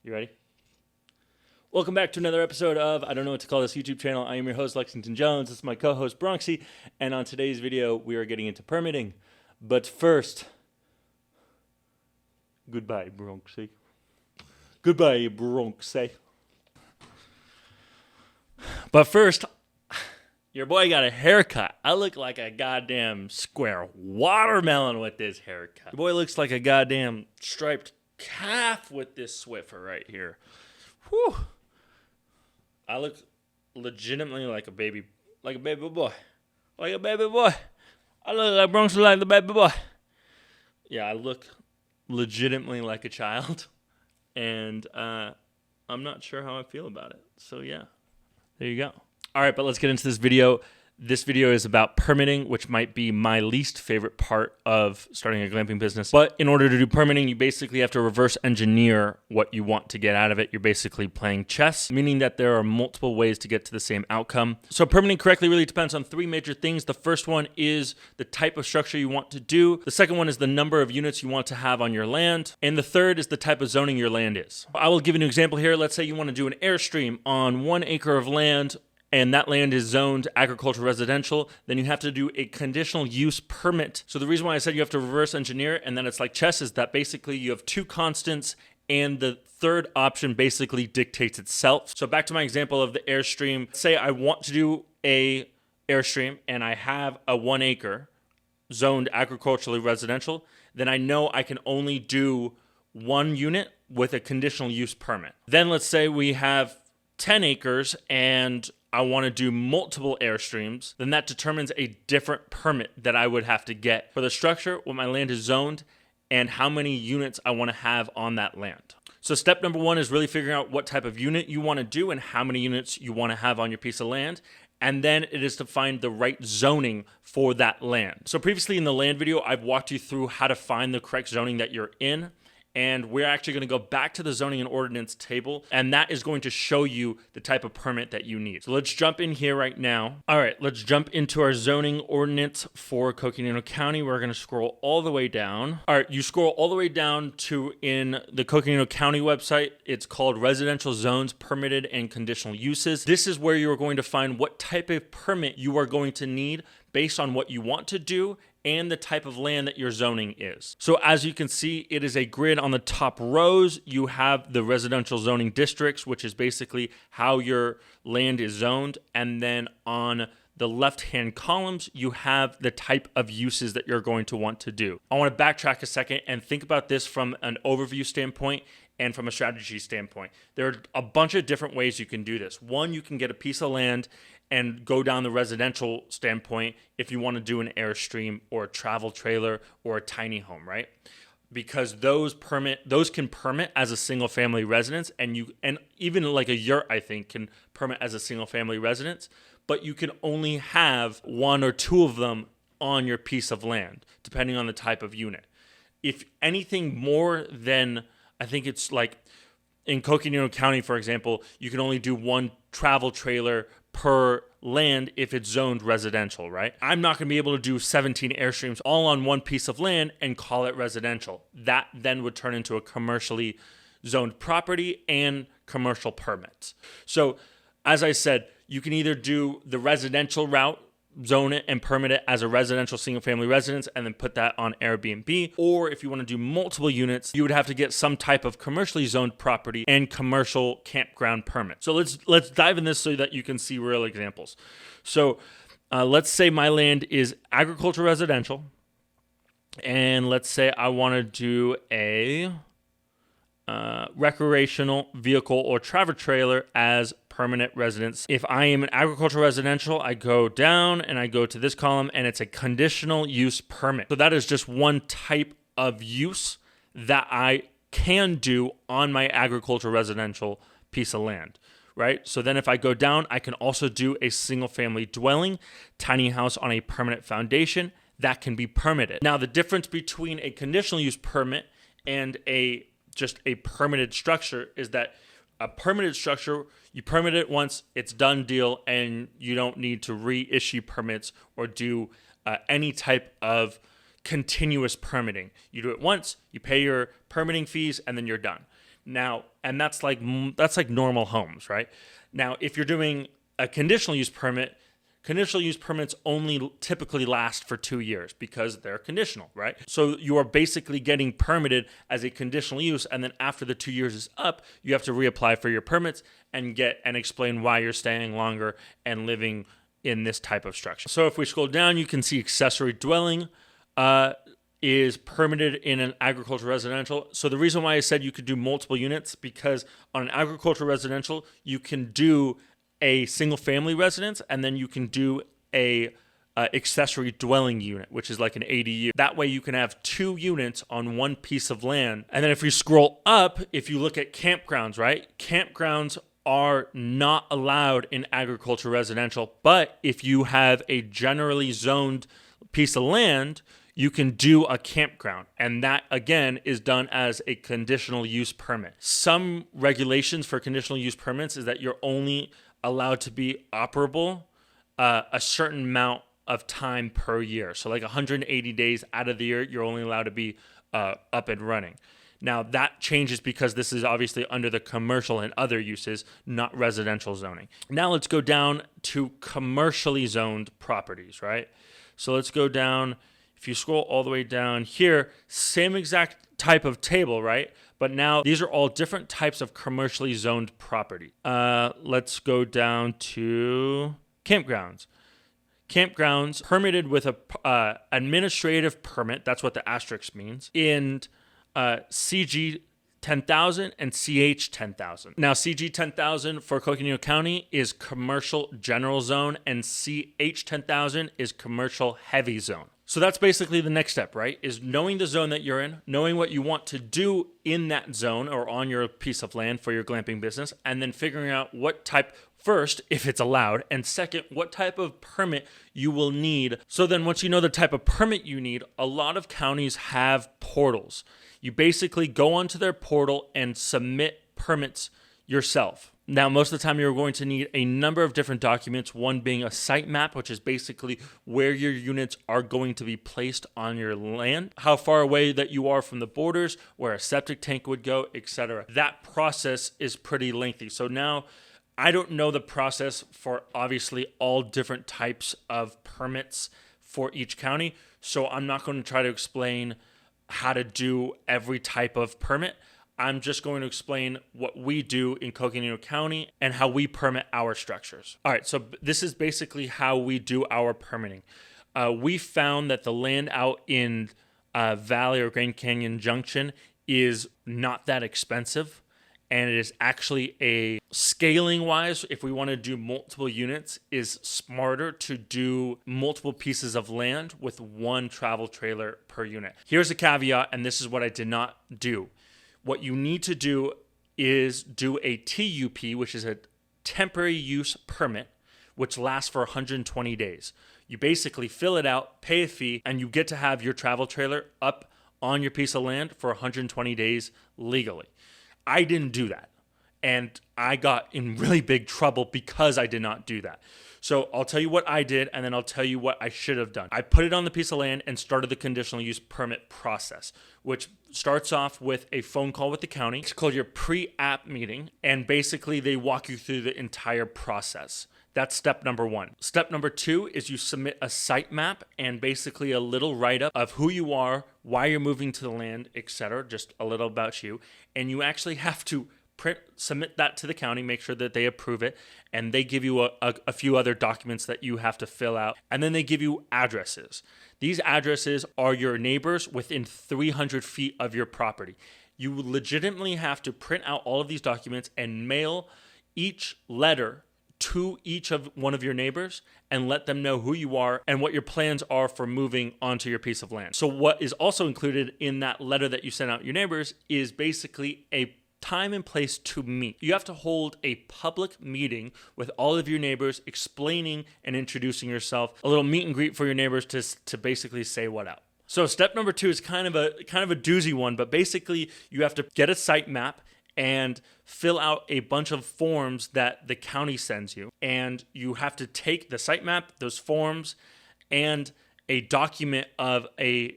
You ready? Welcome back to another episode of I don't know what to call this YouTube channel. I am your host, Lexington Jones. This is my co-host, Bronxy. And on today's video, we are getting into permitting. But first, goodbye, Bronxy. Goodbye, Bronxy. But first, your boy got a haircut. I look like a goddamn square watermelon with this haircut. Your boy looks like a goddamn striped calf with this Swiffer right here. Whew. I look legitimately like a baby boy. Like a baby boy. I look like Bronx like the baby boy. Yeah, I look legitimately like a child. And I'm not sure how I feel about it. So yeah, there you go. All right, but let's get into this video. This video is about permitting, which might be my least favorite part of starting a glamping business. But in order to do permitting, you basically have to reverse engineer what you want to get out of it. You're basically playing chess, meaning that there are multiple ways to get to the same outcome. So permitting correctly really depends on three major things. The first one is the type of structure you want to do. The second one is the number of units you want to have on your land. And the third is the type of zoning your land is. I will give you an example here. Let's say you want to do an airstream on 1 acre of land, and that land is zoned agricultural residential, then you have to do a conditional use permit. So the reason why I said you have to reverse engineer and then it's like chess is that basically you have two constants and the third option basically dictates itself. So back to my example of the airstream. Say I want to do a airstream and I have a 1 acre zoned agriculturally residential, then I know I can only do 1 unit with a conditional use permit. Then let's say we have 10 acres and I want to do multiple airstreams, then that determines a different permit that I would have to get for the structure, what my land is zoned, and how many units I want to have on that land. So step number 1 is really figuring out what type of unit you want to do and how many units you want to have on your piece of land. And then it is to find the right zoning for that land. So previously in the land video, I've walked you through how to find the correct zoning that you're in. And we're actually going to go back to the zoning and ordinance table, and that is going to show you the type of permit that you need. So let's jump in here right now. All right, let's jump into our zoning ordinance for Conditional County. We're going to scroll all the way down. All right, you scroll all the way down to in the Conditional County website. It's called Residential Zones, Permitted and Conditional Uses. This is where you're going to find what type of permit you are going to need based on what you want to do and the type of land that your zoning is. So as you can see, it is a grid on the top rows. You have the residential zoning districts, which is basically how your land is zoned. And then on the left-hand columns, you have the type of uses that you're going to want to do. I want to backtrack a second and think about this from an overview standpoint and from a strategy standpoint. There are a bunch of different ways you can do this. One, you can get a piece of land and go down the residential standpoint if you want to do an airstream or a travel trailer or a tiny home, right? Because those can permit as a single family residence, and even like a yurt, I think, can permit as a single family residence, but you can only have 1 or 2 of them on your piece of land, depending on the type of unit. If anything more than, I think it's like in Conditional County, for example, you can only do 1 travel trailer per land if it's zoned residential, right? I'm not going to be able to do 17 airstreams all on 1 piece of land and call it residential. That then would turn into a commercially zoned property and commercial permits. So as I said, you can either do the residential route, zone it and permit it as a residential single family residence and then put that on Airbnb. Or if you want to do multiple units, you would have to get some type of commercially zoned property and commercial campground permit. So let's dive in this so that you can see real examples. So let's say my land is agricultural residential, and let's say I want to do a recreational vehicle or travel trailer as permanent residence. If I am an agricultural residential, I go down and I go to this column and it's a conditional use permit. So that is just one type of use that I can do on my agricultural residential piece of land, right? So then if I go down, I can also do a single family dwelling, tiny house on a permanent foundation that can be permitted. Now the difference between a conditional use permit and just a permitted structure is that a permitted structure, you permit it once, it's done deal, and you don't need to reissue permits or do any type of continuous permitting. You do it once, you pay your permitting fees, and then you're done. Now, and that's like normal homes, right? Now, if you're doing a conditional use permit, conditional use permits only typically last for 2 years because they're conditional, right? So you are basically getting permitted as a conditional use, and then after the 2 years is up, you have to reapply for your permits and explain why you're staying longer and living in this type of structure. So if we scroll down, you can see accessory dwelling is permitted in an agricultural residential. So the reason why I said you could do multiple units, because on an agricultural residential, you can do a single family residence, and then you can do a accessory dwelling unit, which is like an ADU. That way you can have 2 units on one piece of land. And then if you scroll up, if you look at campgrounds, right? Campgrounds are not allowed in agricultural residential, but if you have a generally zoned piece of land, you can do a campground. And that, again, is done as a conditional use permit. Some regulations for conditional use permits is that you're only allowed to be operable a certain amount of time per year. So like 180 days out of the year, you're only allowed to be up and running. Now that changes because this is obviously under the commercial and other uses, not residential zoning. Now let's go down to commercially zoned properties, right? So let's go down. If you scroll all the way down here, same exact type of table, right? But now these are all different types of commercially zoned property. Let's go down to campgrounds. Campgrounds permitted with a administrative permit. That's what the asterisk means. In CG 10,000 and CH 10,000. Now, CG 10,000 for Coconino County is commercial general zone, and CH 10,000 is commercial heavy zone. So that's basically the next step, right? Is knowing the zone that you're in, knowing what you want to do in that zone or on your piece of land for your glamping business, and then figuring out what type, first, if it's allowed, and second, what type of permit you will need. So then once you know the type of permit you need, a lot of counties have portals. You basically go onto their portal and submit permits yourself. Now, most of the time, you're going to need a number of different documents, one being a site map, which is basically where your units are going to be placed on your land, how far away that you are from the borders, where a septic tank would go, etc. That process is pretty lengthy. So now, I don't know the process for obviously all different types of permits for each county, so I'm not going to try to explain how to do every type of permit. I'm just going to explain what we do in Coconino County and how we permit our structures. All right, so this is basically how we do our permitting. We found that the land out in Valley or Grand Canyon Junction is not that expensive, and it is actually a scaling-wise, if we want to do multiple units, is smarter to do multiple pieces of land with one travel trailer per unit. Here's a caveat, and this is what I did not do. What you need to do is do a TUP, which is a temporary use permit, which lasts for 120 days. You basically fill it out, pay a fee, and you get to have your travel trailer up on your piece of land for 120 days legally. I didn't do that, and I got in really big trouble because I did not do that. So I'll tell you what I did, and then I'll tell you what I should have done. I put it on the piece of land and started the conditional use permit process, which starts off with a phone call with the county. It's called your pre-app meeting, and basically they walk you through the entire process. That's step number 1. Step number 2 is you submit a site map and basically a little write-up of who you are, why you're moving to the land, etc., just a little about you. And you actually have to submit that to the county, make sure that they approve it, and they give you a few other documents that you have to fill out, and then they give you addresses. These addresses are your neighbors within 300 feet of your property. You legitimately have to print out all of these documents and mail each letter to each of one of your neighbors and let them know who you are and what your plans are for moving onto your piece of land. So what is also included in that letter that you send out your neighbors is basically a time and place to meet. You have to hold a public meeting with all of your neighbors, explaining and introducing yourself, a little meet and greet for your neighbors to basically say what up. So step number 2 is kind of a doozy one, but basically you have to get a site map and fill out a bunch of forms that the county sends you. And you have to take the site map, those forms, and a document of a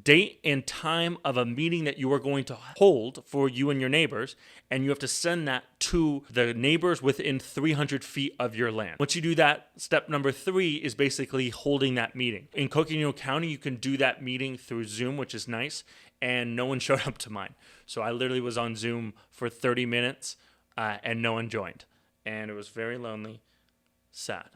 date and time of a meeting that you are going to hold for you and your neighbors, and you have to send that to the neighbors within 300 feet of your land. Once you do that, step number 3 is basically holding that meeting. In Coconino County, you can do that meeting through Zoom, which is nice, and no one showed up to mine. So I literally was on Zoom for 30 minutes and no one joined. And it was very lonely, sad.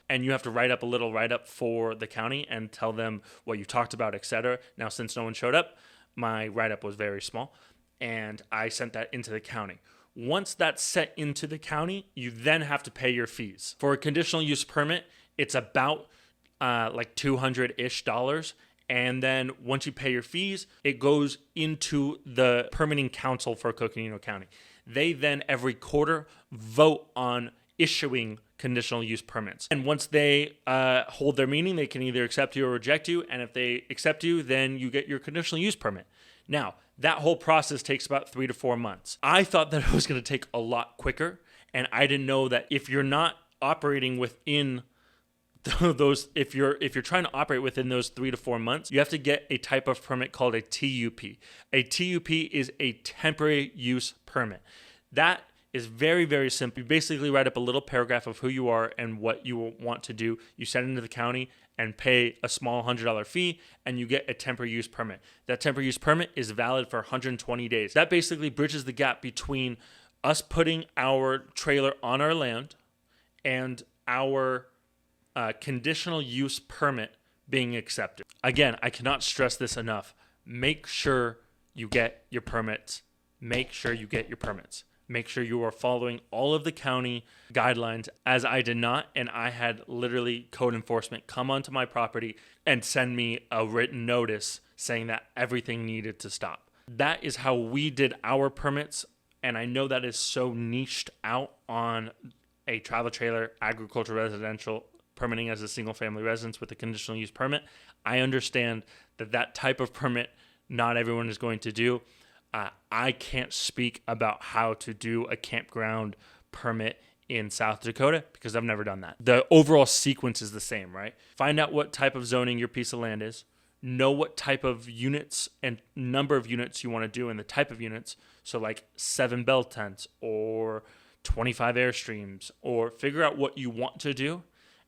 And you have to write up a little write-up for the county and tell them what you talked about, etc. Now, since no one showed up, my write-up was very small, and I sent that into the county. Once that's sent into the county, you then have to pay your fees. For a conditional use permit, it's about like $200-ish. And then once you pay your fees, it goes into the permitting council for Coconino County. They then every quarter vote on issuing conditional use permits. And once they hold their meeting, they can either accept you or reject you. And if they accept you, then you get your conditional use permit. Now, that whole process takes about 3 to 4 months. I thought that it was going to take a lot quicker. And I didn't know that if you're not operating within those, if you're trying to operate within those 3 to 4 months, you have to get a type of permit called a TUP. A TUP is a temporary use permit. That is very, very simple. You basically write up a little paragraph of who you are and what you want to do. You send it into the county and pay a small $100 fee, and you get a temporary use permit. That temporary use permit is valid for 120 days. That basically bridges the gap between us putting our trailer on our land and our conditional use permit being accepted. Again, I cannot stress this enough. Make sure you get your permits. Make sure you get your permits. Make sure you are following all of the county guidelines, as I did not, and I had literally code enforcement come onto my property and send me a written notice saying that everything needed to stop. That is how we did our permits, and I know that is so niched out on a travel trailer, agricultural, residential, permitting as a single-family residence with a conditional use permit. I understand that type of permit not everyone is going to do. I can't speak about how to do a campground permit in South Dakota because I've never done that. The overall sequence is the same, right? Find out what type of zoning your piece of land is. Know what type of units and number of units you want to do and the type of units. So like 7 bell tents or 25 Airstreams, or figure out what you want to do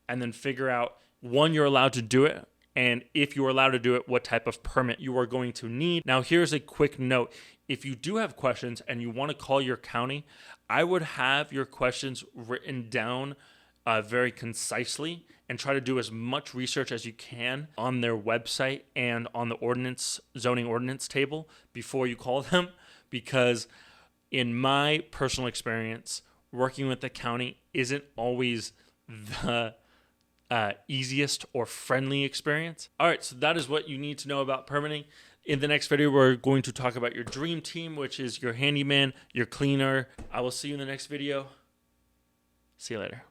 and then figure out, one, you're allowed to do it, and if you're allowed to do it, what type of permit you are going to need. Now, here's a quick note. If you do have questions and you want to call your county, I would have your questions written down very concisely and try to do as much research as you can on their website and on the zoning ordinance table before you call them, because in my personal experience, working with the county isn't always the easiest or friendly experience. All right, so that is what you need to know about permitting. In the next video, we're going to talk about your dream team, which is your handyman, your cleaner. I will see you in the next video. See you later.